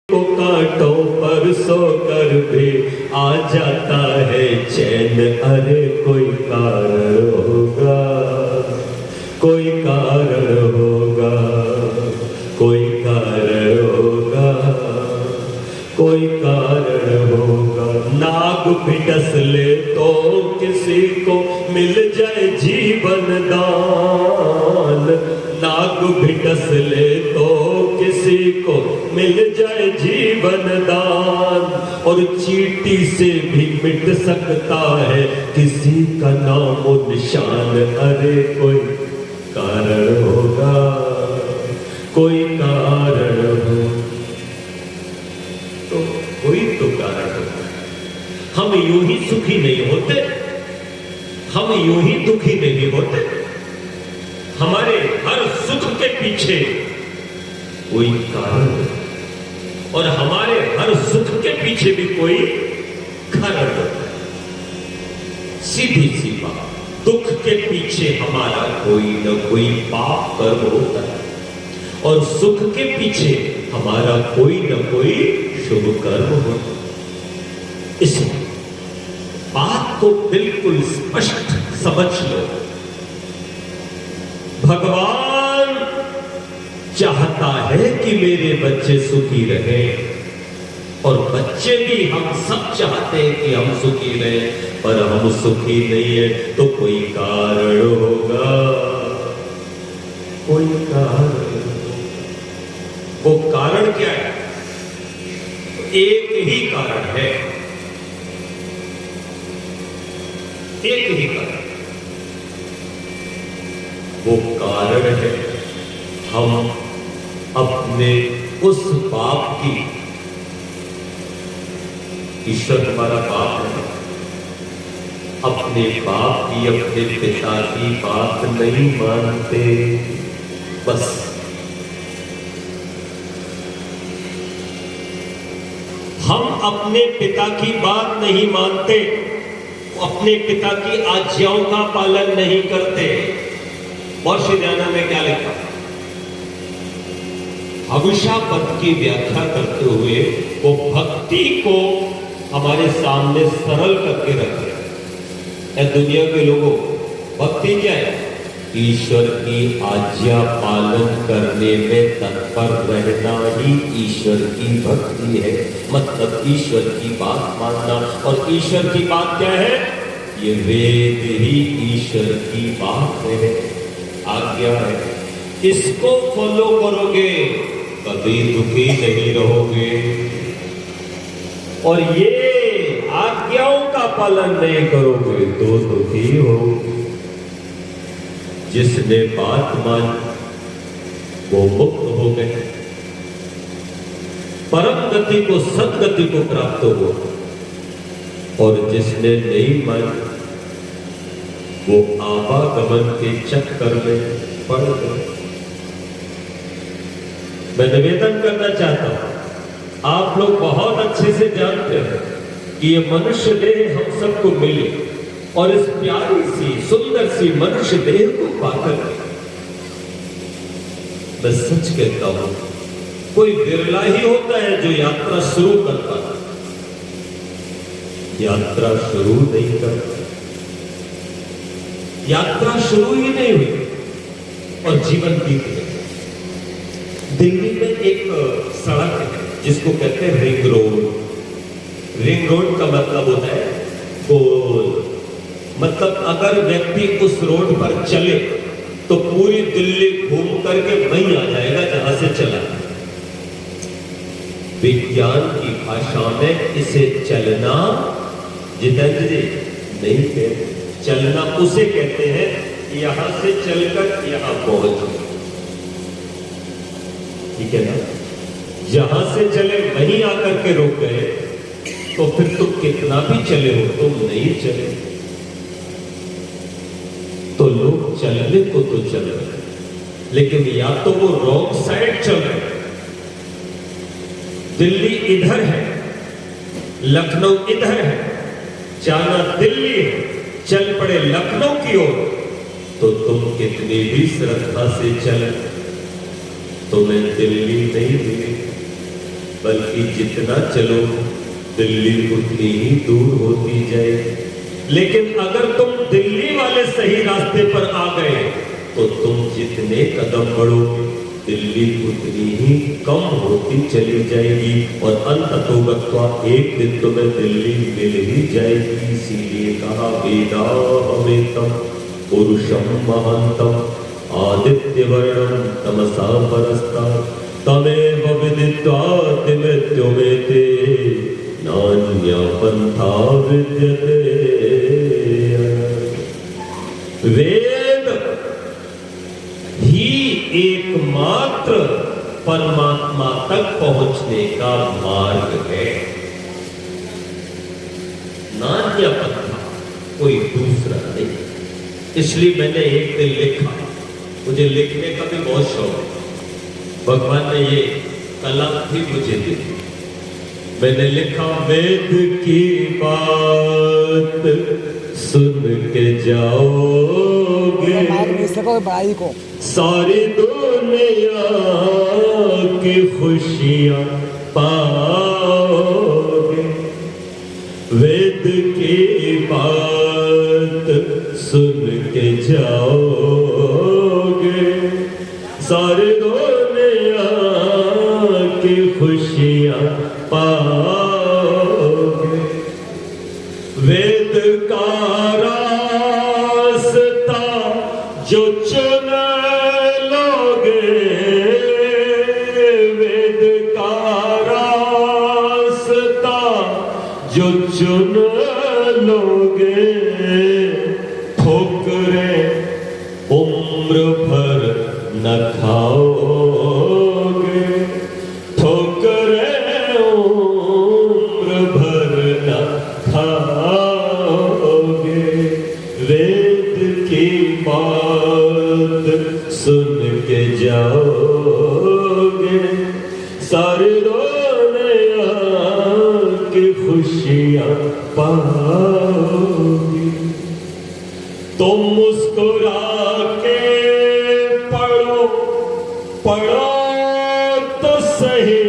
को कांटों पर सोकर भी आ जाता है चैन। अरे कोई कारण होगा, कोई कारण होगा, कोई कारण होगा, कोई कारण होगा। नाग भी डस ले तो किसी को मिल जाए जीवन दान। नाग भी डस ले तो किसी को मिल जाए जीवन दान। और चींटी से भी मिट सकता है किसी का नाम और निशान। अरे कोई कारण होगा, कोई कारण हो, तो कोई तो कारण होगा। हम यूं ही सुखी नहीं होते, हम यूं ही दुखी नहीं होते। हमारे हर सुख के पीछे कोई कारण है और हमारे हर सुख के पीछे भी कोई कारण होता है। सीधी सी बात, दुख के पीछे हमारा कोई न कोई पाप कर्म होता है और सुख के पीछे हमारा कोई न कोई शुभ कर्म होता है। इस बात को बिल्कुल स्पष्ट समझ लो। भगवान चाहता है कि मेरे बच्चे सुखी रहें और बच्चे भी हम सब चाहते हैं कि हम सुखी रहें, पर हम सुखी नहीं है तो कोई कारण होगा, कोई कारण। वो कारण क्या है? एक ही कारण है, एक ही कारण। वो कारण है हम अपने उस बाप की, ईश्वर हमारा बाप है, अपने बाप की, अपने पिता की बात नहीं मानते। बस हम अपने पिता की बात नहीं मानते, अपने पिता की आज्ञाओं का पालन नहीं करते। और श्रीदाना में क्या लिखा? अभिशापद की व्याख्या करते हुए वो भक्ति को हमारे सामने सरल करके रखे। दुनिया के लोगों, भक्ति क्या है? ईश्वर की आज्ञा पालन करने में तत्पर रहना ही ईश्वर की भक्ति है। मतलब ईश्वर की बात मानना। और ईश्वर की बात क्या है? ये वेद ही ईश्वर की बात है, आज्ञा है। इसको फॉलो करोगे कभी दुखी नहीं रहोगे। और ये आज्ञाओं का पालन नहीं करोगे तो दुखी होगे। जिसने बात मानी वो मुक्त हो गए, परम गति को, सदगति को प्राप्त हो। और जिसने नहीं मानी वो आवागमन के चक्कर में पड़ गए। मैं निवेदन करना चाहता हूं, आप लोग बहुत अच्छे से जानते हैं कि ये मनुष्य देह हम सबको मिली और इस प्यारी सी सुंदर सी मनुष्य देह को पाकर मैं सच कहता हूं, कोई विरला ही होता है जो यात्रा शुरू करता है। यात्रा शुरू नहीं करता, यात्रा शुरू ही नहीं हुई और जीवन बीत गया। दिल्ली में एक सड़क है जिसको कहते हैं रिंग रोड। रिंग रोड का मतलब होता है गोल। मतलब अगर व्यक्ति उस रोड पर चले तो पूरी दिल्ली घूम करके वहीं आ जाएगा जहां से चला। विज्ञान की भाषा में इसे चलना, जितेंद्र जी, नहीं कहते। चलना उसे कहते हैं यहां से चलकर यहां पहुंच, ठीक है ना? जहां से चले वहीं आकर के रुक गए तो फिर तुम कितना भी चले हो तुम नहीं चले। तो लोग चलने को तो चल रहे, लेकिन या तो वो रॉन्ग साइड चल रहे। दिल्ली इधर है, लखनऊ इधर है, जाना दिल्ली है, चल पड़े लखनऊ की ओर तो तुम कितनी भी श्रद्धा से चले तुम्हें दिल्ली नहीं मिली, बल्कि जितना चलो दिल्ली उतनी ही दूर होती जाए। लेकिन अगर तुम दिल्ली वाले सही रास्ते पर आ गए तो तुम जितने कदम बढ़ोगे दिल्ली उतनी ही कम होती चली जाएगी और अंततोगत्वा एक दिन तुम्हें दिल्ली मिल ही जाएगी। इसीलिए कहा वेदाहमेतम पुरुषम महंतम आदित्य वर्णम तमसा परस्तात् तमेव विदित्वा मृत्युमेते नान्या पंथा विद्यते। वेद ही एकमात्र परमात्मा तक पहुंचने का मार्ग है। नान्या पंथा कोई दूसरा नहीं। इसलिए मैंने एक दिन लिखा, मुझे लिखने का भी बहुत शौक है, भगवान ने ये कला भी मुझे दी। मैंने लिखा वेद की बात सुन के जाओगे पढ़ाई को सारी दुनिया की खुशियां पाओगे। वेद की बात सुन के जाओगे सारी दुनिया की खुशियां पाओगे। वेद का रास्ता जो चुन लोगे, वेद का रास्ता जो चुन लोगे, ठोकरे उम्र भर न खाओगे, ठोकरे उम्र भर न खाओगे। वेद की बात सुन के जाओगे सारी दुनिया की खुशियां पाओगे। तुम मुस्कुरा के पढ़ो पढ़ो तो सही।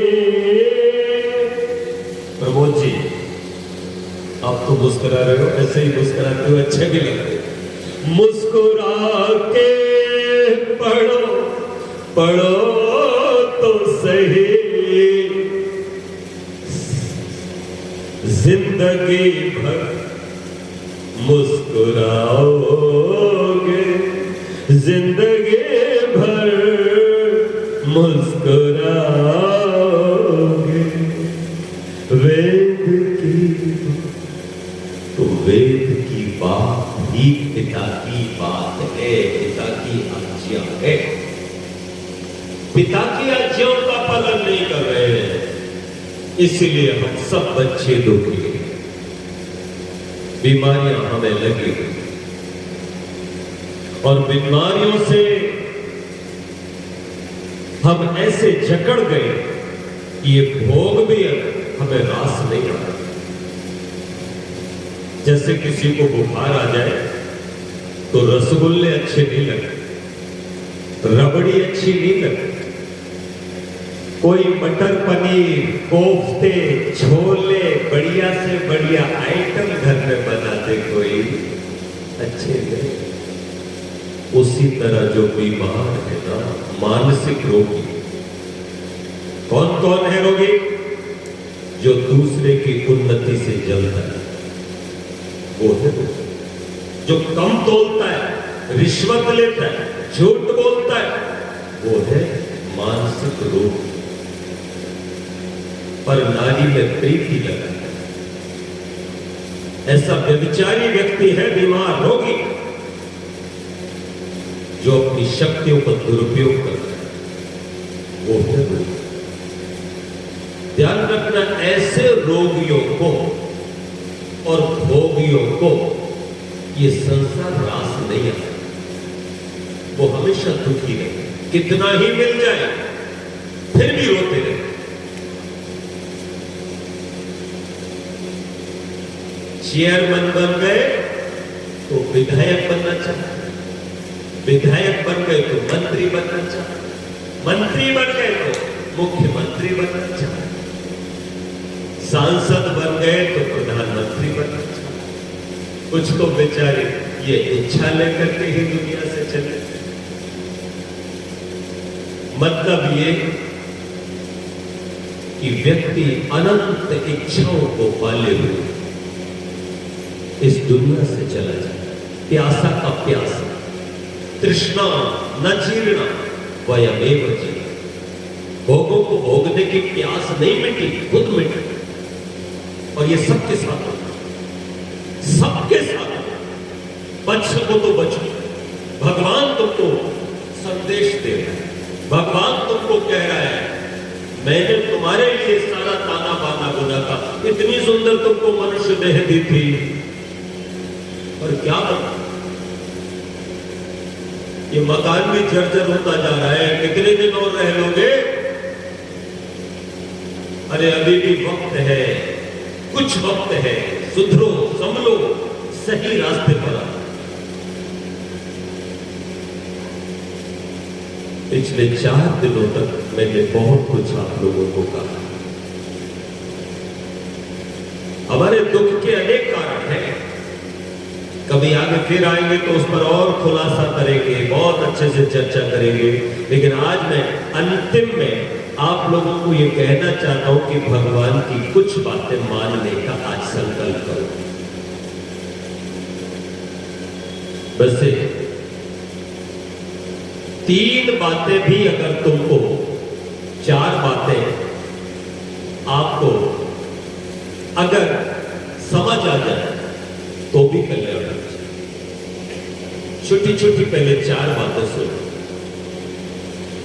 प्रमोद जी आप तो मुस्कुरा रहे हो, ऐसे ही मुस्कुराते हो अच्छे भी लगते। मुस्कुरा के पढ़ो पढ़ो तो सही, जिंदगी भर मुस्कुराओगे, जिंदगी भर मुस्कुराओगे। वेद की तो वेद की बात ही पिता की बात है, पिता की आज्ञा है। पिता की आज्ञाओं का पालन नहीं कर रहे हैं, इसलिए हम सब बच्चे दुखी हैं, बीमारियां हमें लगी और बीमारियों से हम ऐसे जकड़ गए कि ये भोग भी हमें रास नहीं आ रहा। जैसे किसी को बुखार आ जाए तो रसगुल्ले अच्छे नहीं लगते, रबड़ी अच्छी नहीं लगती, कोई मटर पनीर कोफ्ते छोले बढ़िया से बढ़िया आइटम घर में बना दे कोई अच्छे नहीं। उसी तरह जो बीमार है ना, मानसिक रोगी, कौन कौन है रोगी? जो दूसरे की उन्नति से जलता है वो है। जो कम तोलता है, रिश्वत लेता है, झूठ बोलता है, वो है मानसिक रोग। पर नारी में प्रीति लगा है, ऐसा व्यभिचारी व्यक्ति है, बीमार रोगी, जो अपनी शक्तियों का दुरुपयोग करता है, वो है रोगी। ध्यान रखना, ऐसे रोगियों को और भोगियों को ये संसार रास नहीं आता, वो हमेशा दुखी रहे, कितना ही मिल जाए फिर भी रोते रहे। चेयरमैन बन गए तो विधायक बनना चाहते, विधायक बन गए तो मंत्री बनना चाहते, मंत्री बन गए तो मुख्यमंत्री बनना चाहते। सांसद बन गए तो प्रधानमंत्री बनना चाहते, कुछ तो बेचारे ये इच्छा लेकर के ही दुनिया से चले। मतलब ये कि व्यक्ति अनंत इच्छाओं को पाले हुए इस दुनिया से चला जाए, प्यासा का प्यासा, तृष्णा न जीर्णा वयमेव जीर्णा। भोगों को भोगने की प्यास नहीं मिटी, खुद मिटी। और ये सबके साथ होता है, सबके साथ। बच सको तो बचो। भगवान तुमको संदेश दे रहा है, भगवान तुमको कह रहा है मैंने तुम्हारे लिए सारा ताना बाना बुना था, इतनी सुंदर तुमको मनुष्य देह दी थी, और क्या बना? ये मकान भी जर्जर होता जा रहा है, कितने दिन और रह लोगे? अरे अभी भी वक्त है, कुछ वक्त है, सुधरो, संभलो, सही रास्ते पर आओ। पिछले 4 दिनों तक मैंने बहुत कुछ आप लोगों को कहा। हमारे दुख के अनेक कारण हैं, कभी आगे फिर आएंगे तो उस पर और खुलासा करेंगे, बहुत अच्छे से चर्चा करेंगे। लेकिन आज मैं अंतिम में आप लोगों को ये कहना चाहता हूं कि भगवान की कुछ बातें मानने का आज संकल्प करो। वैसे 3 बातें भी अगर तुमको, 4 बातें आपको अगर समझ आ जाए तो भी कल्याण। छोटी छोटी पहले 4 बातें सुनो।